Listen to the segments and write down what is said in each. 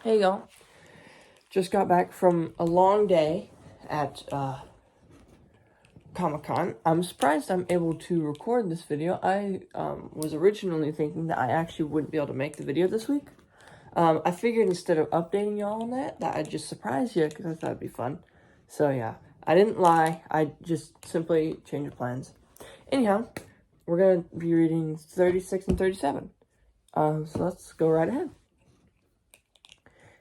Hey y'all, just got back from a long day at Comic-Con. I'm surprised I'm able to record this video. I was originally thinking that I actually wouldn't be able to make the video this week. I figured instead of updating y'all on that I'd just surprise you because I thought it'd be fun. So yeah, I didn't lie, I just simply changed plans. Anyhow, we're going to be reading 36 and 37. So let's go right ahead.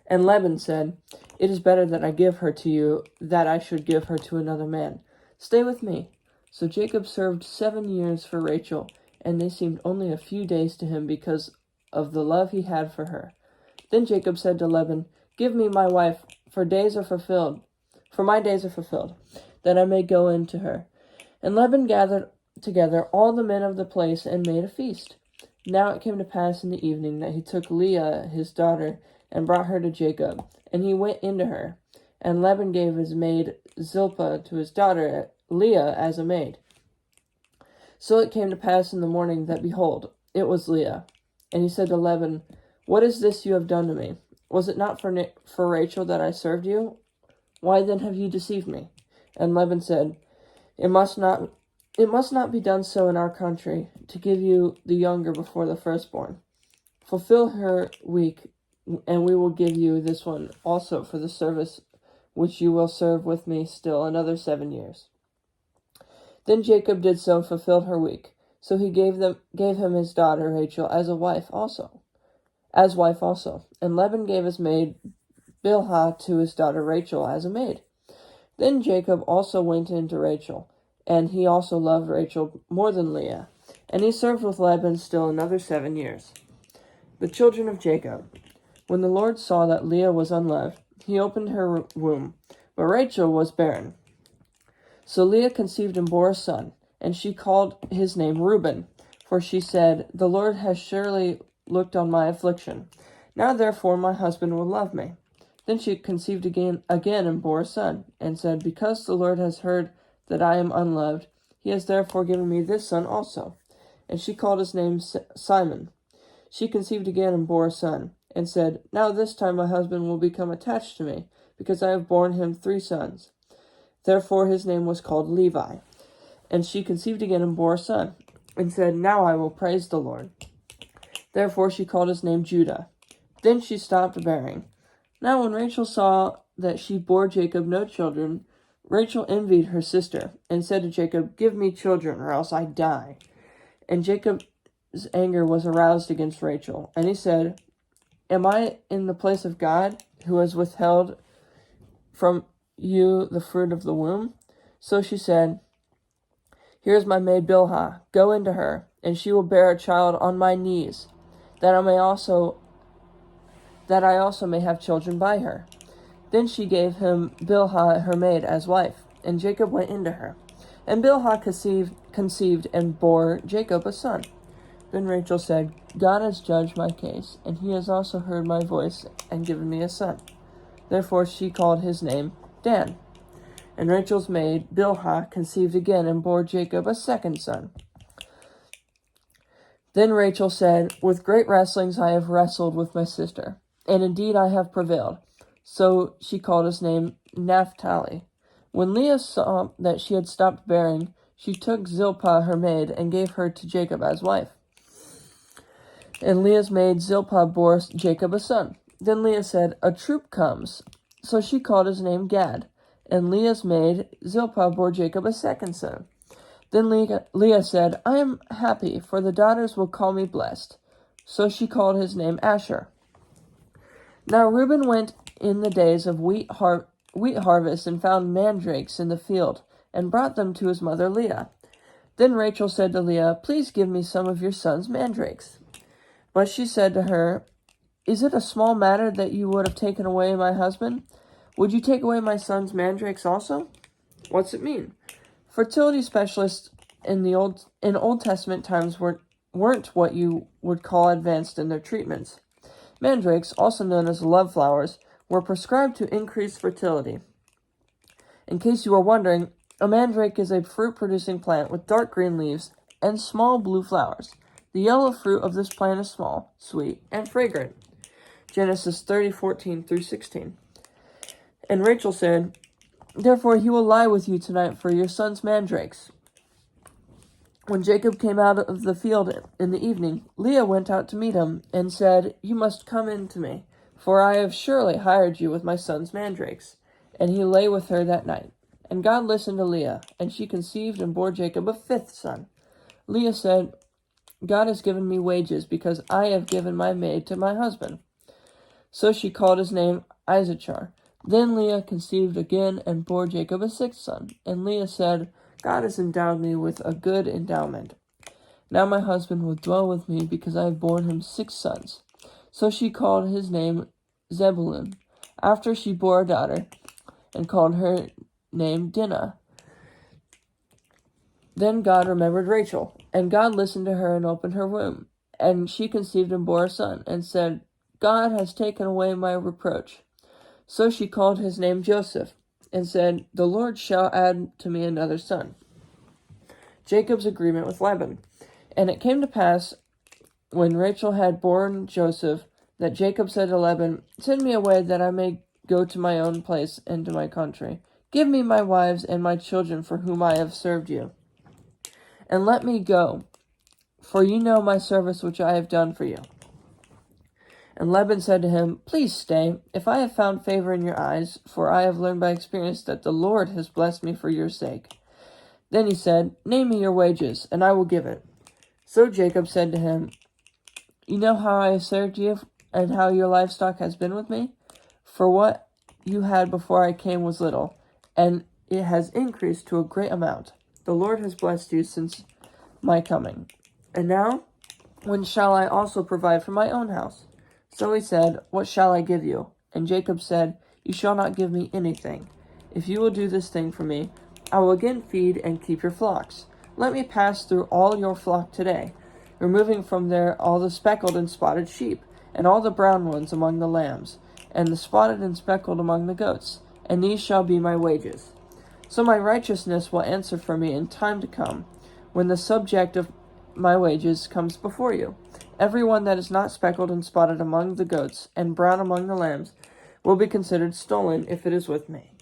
And Laban said, "It is better that I give her to you, that I should give her to another man. Stay with me." So Jacob served 7 years for Rachel, and they seemed only a few days to him because of the love he had for her. Then Jacob said to Laban, "Give me my wife, for my days are fulfilled, that I may go in to her." And Laban gathered together all the men of the place and made a feast. Now it came to pass in the evening that he took Leah his daughter and brought her to Jacob, and he went into her. And Laban gave his maid Zilpah to his daughter Leah as a maid. So it came to pass in the morning that, behold, it was Leah. And he said to Laban, "What is this you have done to me? Was it not for Rachel that I served you? Why then have you deceived me?" And Laban said, It must not be done so in our country, to give you the younger before the firstborn. Fulfill her week, and we will give you this one also for the service which you will serve with me still another 7 years. Then Jacob did so and fulfilled her week. So he gave him his daughter Rachel as wife also. And Laban gave his maid Bilhah to his daughter Rachel as a maid. Then Jacob also went in to Rachel, and he also loved Rachel more than Leah, and he served with Laban still another 7 years. The children of Jacob. When the Lord saw that Leah was unloved, he opened her womb, but Rachel was barren. So Leah conceived and bore a son, and she called his name Reuben, for she said, "The Lord has surely looked on my affliction. Now therefore my husband will love me." Then she conceived again and bore a son, and said, "Because the Lord has heard that I am unloved, he has therefore given me this son also." And she called his name Simon. She conceived again and bore a son, and said, "Now this time my husband will become attached to me, because I have borne him 3 sons. Therefore his name was called Levi. And she conceived again and bore a son, and said, "Now I will praise the Lord." Therefore she called his name Judah. Then she stopped bearing. Now when Rachel saw that she bore Jacob no children, Rachel envied her sister, and said to Jacob, "Give me children, or else I die." And Jacob's anger was aroused against Rachel, and he said, "Am I in the place of God, who has withheld from you the fruit of the womb?" So she said, "Here is my maid Bilhah. Go into her, and she will bear a child on my knees, that I also may have children by her." Then she gave him Bilhah her maid as wife, and Jacob went into her. And Bilhah conceived and bore Jacob a son. Then Rachel said, "God has judged my case, and he has also heard my voice and given me a son." Therefore she called his name Dan. And Rachel's maid Bilhah conceived again and bore Jacob a second son. Then Rachel said, "With great wrestlings I have wrestled with my sister, and indeed I have prevailed." So she called his name Naphtali. When Leah saw that she had stopped bearing, she took Zilpah her maid and gave her to Jacob as wife. And Leah's maid Zilpah bore Jacob a son. Then Leah said, "A troop comes." So she called his name Gad. And Leah's maid Zilpah bore Jacob a second son. Then Leah said, "I am happy, for the daughters will call me blessed." So she called his name Asher. Now Reuben went in the days of wheat harvest and found mandrakes in the field, and brought them to his mother Leah. Then Rachel said to Leah, "Please give me some of your son's mandrakes." But she said to her, "Is it a small matter that you would have taken away my husband? Would you take away my son's mandrakes also?" What's it mean? Fertility specialists in Old Testament times weren't what you would call advanced in their treatments. Mandrakes, also known as love flowers, were prescribed to increase fertility. In case you are wondering, a mandrake is a fruit-producing plant with dark green leaves and small blue flowers. The yellow fruit of this plant is small, sweet, and fragrant. Genesis 30:14-16. And Rachel said, "Therefore he will lie with you tonight for your son's mandrakes." When Jacob came out of the field in the evening, Leah went out to meet him and said, "You must come in to me, for I have surely hired you with my son's mandrakes." And he lay with her that night. And God listened to Leah, and she conceived and bore Jacob a fifth son. Leah said, "God has given me wages, because I have given my maid to my husband." So she called his name Issachar. Then Leah conceived again and bore Jacob a sixth son. And Leah said, "God has endowed me with a good endowment. Now my husband will dwell with me, because I have borne him 6 sons." So she called his name Zebulun. After she bore a daughter, and called her name Dinah. Then God remembered Rachel, and God listened to her and opened her womb. And she conceived and bore a son, and said, "God has taken away my reproach." So she called his name Joseph, and said, "The Lord shall add to me another son." Jacob's agreement with Laban. And it came to pass, when Rachel had borne Joseph, that Jacob said to Laban, "Send me away, that I may go to my own place and to my country. Give me my wives and my children, for whom I have served you. And let me go, for you know my service which I have done for you." And Laban said to him, "Please stay, if I have found favor in your eyes, for I have learned by experience that the Lord has blessed me for your sake." Then he said, "Name me your wages, and I will give it." So Jacob said to him, "You know how I have served you, and how your livestock has been with me? For what you had before I came was little, and it has increased to a great amount. The Lord has blessed you since my coming. And now, when shall I also provide for my own house?" So he said, "What shall I give you?" And Jacob said, "You shall not give me anything. If you will do this thing for me, I will again feed and keep your flocks. Let me pass through all your flock today, removing from there all the speckled and spotted sheep, and all the brown ones among the lambs, and the spotted and speckled among the goats, and these shall be my wages. So my righteousness will answer for me in time to come, when the subject of my wages comes before you. Every one that is not speckled and spotted among the goats, and brown among the lambs, will be considered stolen if it is with me."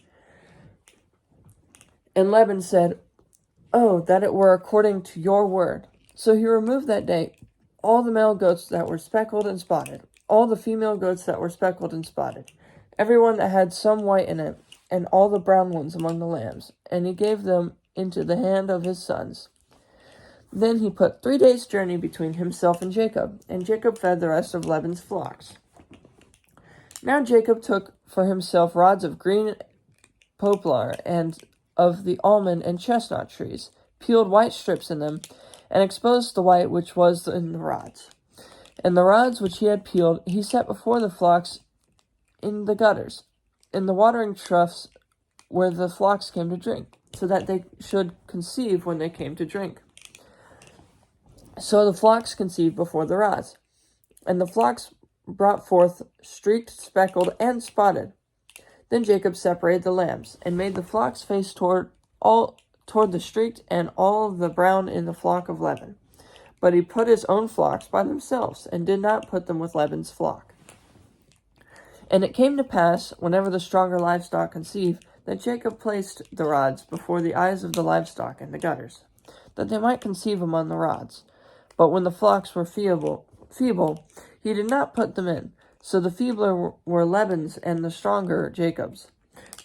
And Laban said, "Oh, that it were according to your word." So he removed that day all the male goats that were speckled and spotted, all the female goats that were speckled and spotted, every one that had some white in it, and all the brown ones among the lambs, and he gave them into the hand of his sons. Then he put 3 days' journey between himself and Jacob fed the rest of Laban's flocks. Now Jacob took for himself rods of green poplar and of the almond and chestnut trees, peeled white strips in them, and exposed the white which was in the rods. And the rods which he had peeled he set before the flocks in the gutters, in the watering troughs where the flocks came to drink, so that they should conceive when they came to drink. So the flocks conceived before the rods, and the flocks brought forth streaked, speckled, and spotted. Then Jacob separated the lambs, and made the flocks face toward the streaked and all the brown in the flock of Laban. But he put his own flocks by themselves, and did not put them with Laban's flock. And it came to pass, whenever the stronger livestock conceived, that Jacob placed the rods before the eyes of the livestock in the gutters, that they might conceive among the rods. But when the flocks were feeble, he did not put them in. So the feebler were Laban's, and the stronger Jacob's.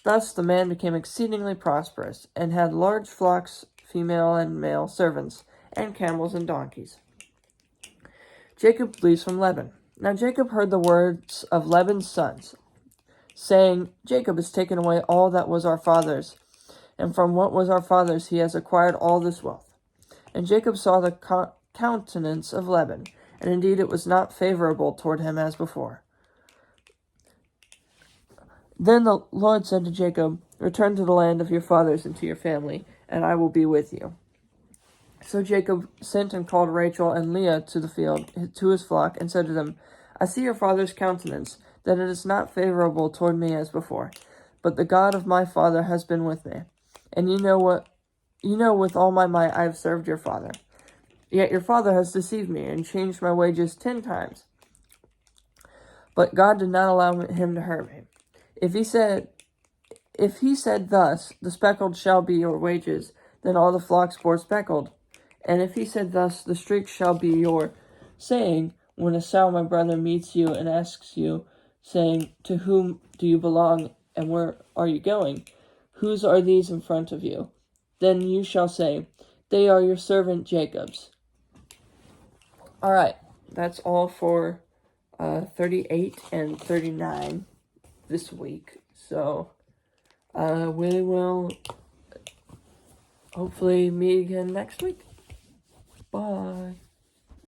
Thus the man became exceedingly prosperous, and had large flocks, female and male servants, and camels and donkeys. Jacob flees from Laban. Now Jacob heard the words of Laban's sons, saying, "Jacob has taken away all that was our father's, and from what was our father's he has acquired all this wealth." And Jacob saw the countenance of Laban, and indeed it was not favorable toward him as before. Then the Lord said to Jacob, "Return to the land of your fathers and to your family, and I will be with you." So Jacob sent and called Rachel and Leah to the field, to his flock, and said to them, "I see your father's countenance, that it is not favorable toward me as before. But the God of my father has been with me. And you know with all my might I have served your father. Yet your father has deceived me, and changed my wages 10 times. But God did not allow him to hurt me. If he said thus, the speckled shall be your wages, then all the flocks bore speckled. And if he said thus, the streak shall be your saying, when Esau my brother meets you and asks you, saying, to whom do you belong, and where are you going? Whose are these in front of you? Then you shall say, they are your servant Jacob's. Alright, that's all for 38 and 39 this week. So, we will hopefully meet again next week. Bye.